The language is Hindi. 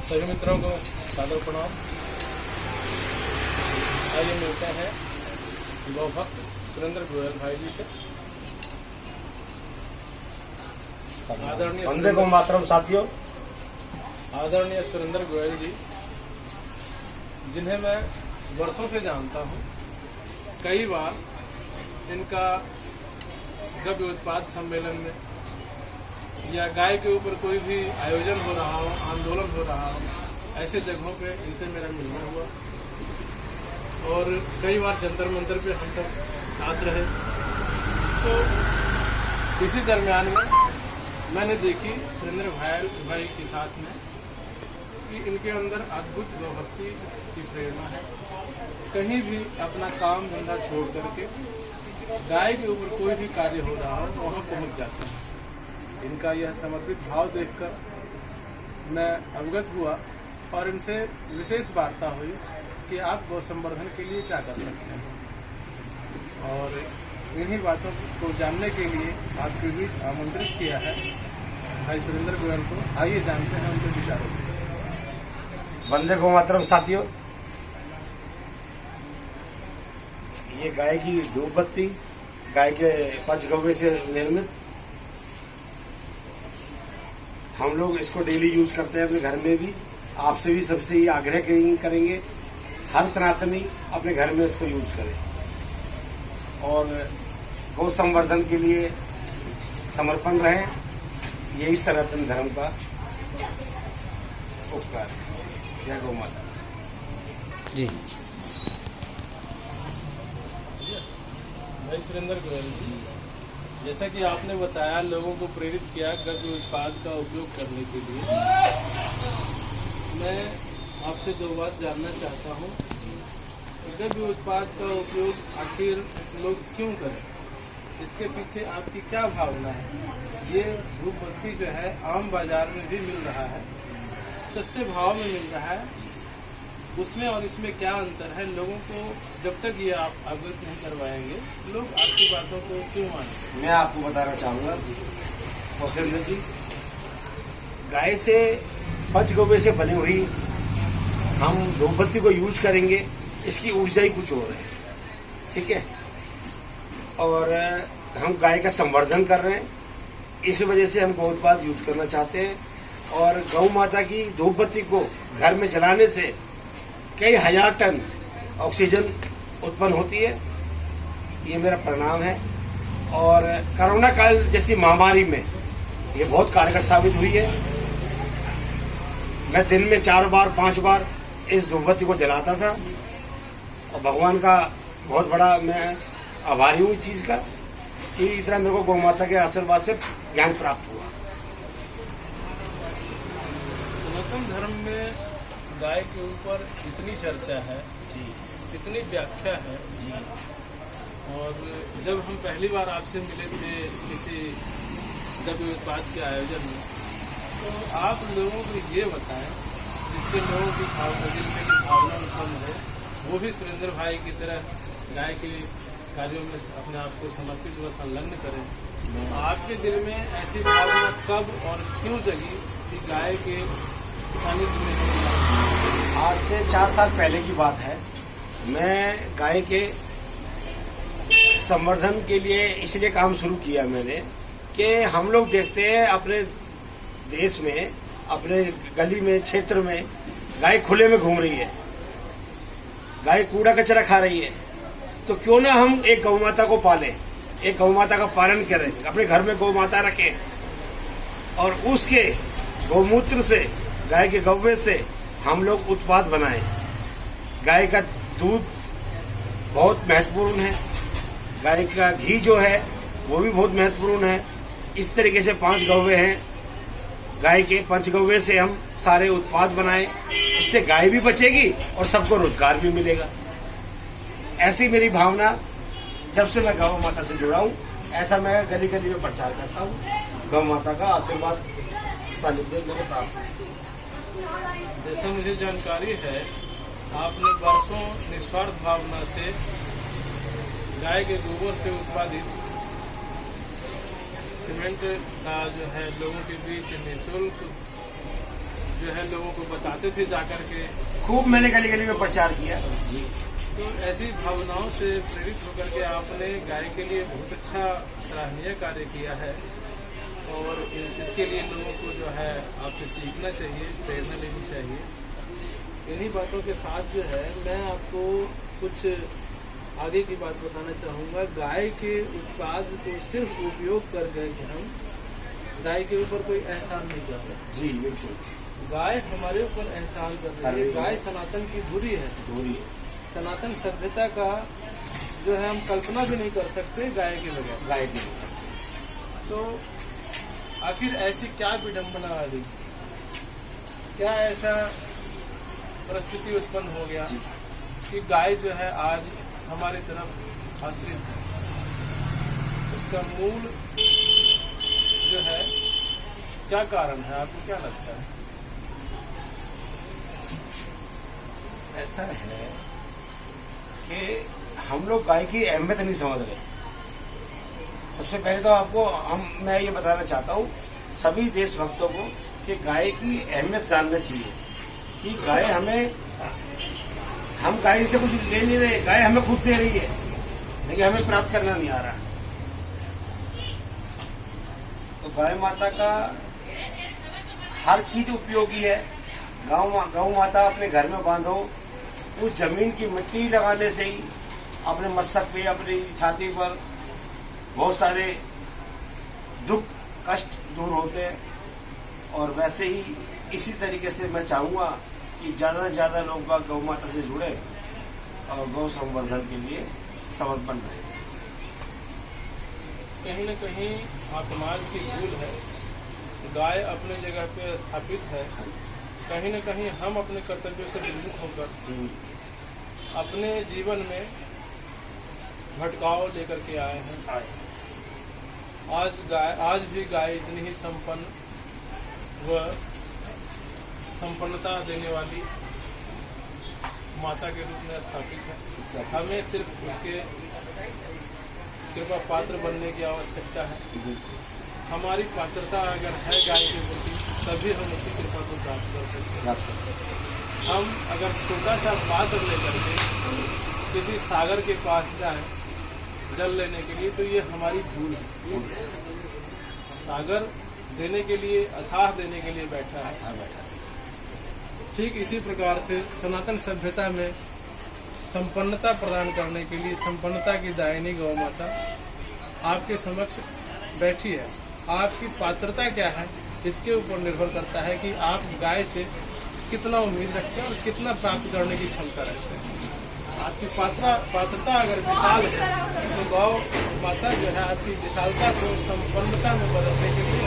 सभी मित्रों को सादर प्रणाम। आइए मिलते हैं गौभक्त सुरेंद्र गोयल भाई जी से। आदरणीय वंदे गौ मातरम साथियों। आदरणीय सुरेंद्र गोयल जी, जिन्हें मैं वर्षों से जानता हूँ, कई बार इनका गव्य उत्पाद सम्मेलन में या गाय के ऊपर कोई भी आयोजन हो रहा हो, आंदोलन हो रहा हो, ऐसे जगहों पे इनसे मेरा मिलना हुआ और कई बार जंतर मंतर पे हम सब साथ रहे। तो इसी दरमियान में मैंने देखी सुरेंद्र भाई के साथ में कि इनके अंदर अद्भुत गौभक्ति की प्रेरणा है। कहीं भी अपना काम धंधा छोड़ करके गाय के ऊपर कोई भी कार्य हो रहा हो वहाँ पहुँच जाते हैं। इनका यह समर्पित भाव देखकर मैं अवगत हुआ और इनसे विशेष वार्ता हुई कि आप गौ संवर्धन के लिए क्या कर सकते हैं, और इन्हीं बातों को जानने के लिए आपके बीच आमंत्रित किया है भाई सुरेंद्र गोयल को। आइए जानते हैं उनके विचारों को। वंदे गौ मातरम साथियों। ये गाय की धूप बत्ती गाय के पंचगव्य से निर्मित, हम लोग इसको डेली यूज करते हैं अपने घर में भी। आपसे भी सबसे ये आग्रह करेंगे हर सनातनी अपने घर में इसको यूज करे और गौ संवर्धन के लिए समर्पण रहें। यही सनातन धर्म का उपकार है। जय गौ माता जी। भाई सुरेंद्र गोयल जी, जैसा कि आपने बताया, लोगों को प्रेरित किया गव्य उत्पाद का उपयोग करने के लिए, मैं आपसे दो बात जानना चाहता हूँ। गव्य उत्पाद का उपयोग आखिर लोग क्यों करें, इसके पीछे आपकी क्या भावना है? ये धूप बत्ती जो है आम बाजार में भी मिल रहा है, सस्ते भाव में मिल रहा है, उसमें और इसमें क्या अंतर है? लोगों को जब तक ये आप अवगत नहीं करवाएंगे, लोग आपकी बातों को क्यों मानेंगे? मैं आपको बताना चाहूँगा कौशलेंद्र जी, गाय से पंचगव्य से बनी हुई हम धूप बत्ती को यूज करेंगे, इसकी ऊर्जा ही कुछ और है, ठीक है। और हम गाय का संवर्धन कर रहे हैं, इस वजह से हम गौ उत्पाद यूज करना चाहते हैं। और गौ माता की धूप बत्ती को घर में जलाने से कई हजार टन ऑक्सीजन उत्पन्न होती है, ये मेरा परिणाम है। और कोरोना काल जैसी महामारी में ये बहुत कारगर साबित हुई है। मैं दिन में 4 बार 5 बार इस धूप बत्ती को जलाता था और भगवान का बहुत बड़ा मैं आभारी हूँ इस चीज का कि इतना मेरे को गौ माता के आशीर्वाद से ज्ञान प्राप्त हुआ। सनातन धर्म में गाय के ऊपर इतनी चर्चा है जी, इतनी व्याख्या है जी। और जब हम पहली बार आपसे मिले थे किसी गव्य उत्पाद के आयोजन में, तो आप लोगों को ये बताएं जिससे लोगों की दिल में की भावना उत्पन्न हो, वो भी सुरेंद्र भाई की तरह गाय के कार्यों में अपने आप को समर्पित व संलग्न करें। आपके दिल में ऐसी भावना कब और क्यों जगी कि गाय के सानिध्य में? आज से 4 साल पहले की बात है। मैं गाय के संवर्धन के लिए इसलिए काम शुरू किया मैंने कि हम लोग देखते हैं अपने देश में, अपने गली में, क्षेत्र में गाय खुले में घूम रही है, गाय कूड़ा कचरा खा रही है। तो क्यों ना हम एक गौ माता को पालें, एक गौ माता का पालन करें, अपने घर में गौ माता रखें और उसके गौमूत्र से, गाय के गव्य से हम लोग उत्पाद बनाएं। गाय का दूध बहुत महत्वपूर्ण है, गाय का घी जो है वो भी बहुत महत्वपूर्ण है। इस तरीके से 5 गव्य हैं, गाय के पंचगव्य से हम सारे उत्पाद बनाएं, इससे गाय भी बचेगी और सबको रोजगार भी मिलेगा। ऐसी मेरी भावना, जब से मैं गौ माता से जुड़ा हूँ, ऐसा मैं गली गली में प्रचार करता हूँ। गौ माता का आशीर्वाद सानिध्य मेरे प्राप्त है। जैसा मुझे जानकारी है, आपने वर्षों निस्वार्थ भावना से गाय के गोबर से उत्पादित सीमेंट का जो है लोगों के बीच निःशुल्क जो है लोगों को बताते थे जाकर के। खूब मैंने गली गली में प्रचार किया जी। तो ऐसी भावनाओं से प्रेरित होकर के आपने गाय के लिए बहुत अच्छा सराहनीय कार्य किया है और इसके लिए लोगों को जो है आपसे सीखना चाहिए, प्रेरणा लेनी चाहिए। इन्हीं बातों के साथ जो है मैं आपको कुछ आगे की बात बताना चाहूँगा। गाय के उत्पाद को सिर्फ उपयोग कर गए हम गाय के ऊपर कोई एहसान नहीं कर रहे जी। बिल्कुल, गाय हमारे ऊपर एहसान कर रही है। गाय सनातन की धुरी है, सनातन सभ्यता का जो है हम कल्पना भी नहीं कर सकते गाय के बगैर। गाय की तो आखिर ऐसी क्या विडंबना आ गई, क्या ऐसा परिस्थिति उत्पन्न हो गया कि गाय जो है आज हमारी तरफ आश्रित है? उसका मूल जो है क्या कारण है, आपको क्या लगता है? ऐसा है कि हम लोग गाय की अहमियत नहीं समझ रहे। सबसे पहले तो मैं ये बताना चाहता हूँ सभी देशभक्तों को कि गाय की अहमियत जानना चाहिए कि गाय हम गाय से कुछ ले नहीं रहे, गाय हमें खुद दे रही है, लेकिन हमें प्राप्त करना नहीं आ रहा। तो गाय माता का हर चीज उपयोगी है। गौ माता अपने घर में बांधो, उस जमीन की मिट्टी लगाने से ही अपने मस्तक पे, अपनी छाती पर बहुत सारे दुख कष्ट दूर होते हैं। और वैसे ही इसी तरीके से मैं चाहूँगा कि ज़्यादा से ज़्यादा लोग गौ माता से जुड़े और गौ संवर्धन के लिए समर्पण रहे। कहीं न कहीं समाज की भूल है, गाय अपने जगह पे स्थापित है, कहीं न कहीं हम अपने कर्तव्यों से विमुख होकर अपने जीवन में भटकाव लेकर के आए हैं। आज भी गाय इतनी ही संपन्न व संपन्नता देने वाली माता के रूप में स्थापित है। हमें सिर्फ उसके कृपा पात्र बनने की आवश्यकता है। हमारी पात्रता अगर है गाय के प्रति, तभी हम उसी कृपा को प्राप्त कर सकते हैं। हम अगर छोटा सा पात्र लेकर के किसी सागर के पास जाएं जल लेने के लिए, तो ये हमारी भूल है। सागर देने के लिए, अथाह देने के लिए बैठा है। ठीक इसी प्रकार से सनातन सभ्यता में संपन्नता प्रदान करने के लिए संपन्नता की दायिनी गौ माता आपके समक्ष बैठी है। आपकी पात्रता क्या है, इसके ऊपर निर्भर करता है कि आप गाय से कितना उम्मीद रखते हैं और कितना प्राप्त करने की क्षमता रखते हैं। आपकी पात्रता अगर विशाल है तो गौ माता जो है आपकी विशालता को संपन्नता में बदलने के लिए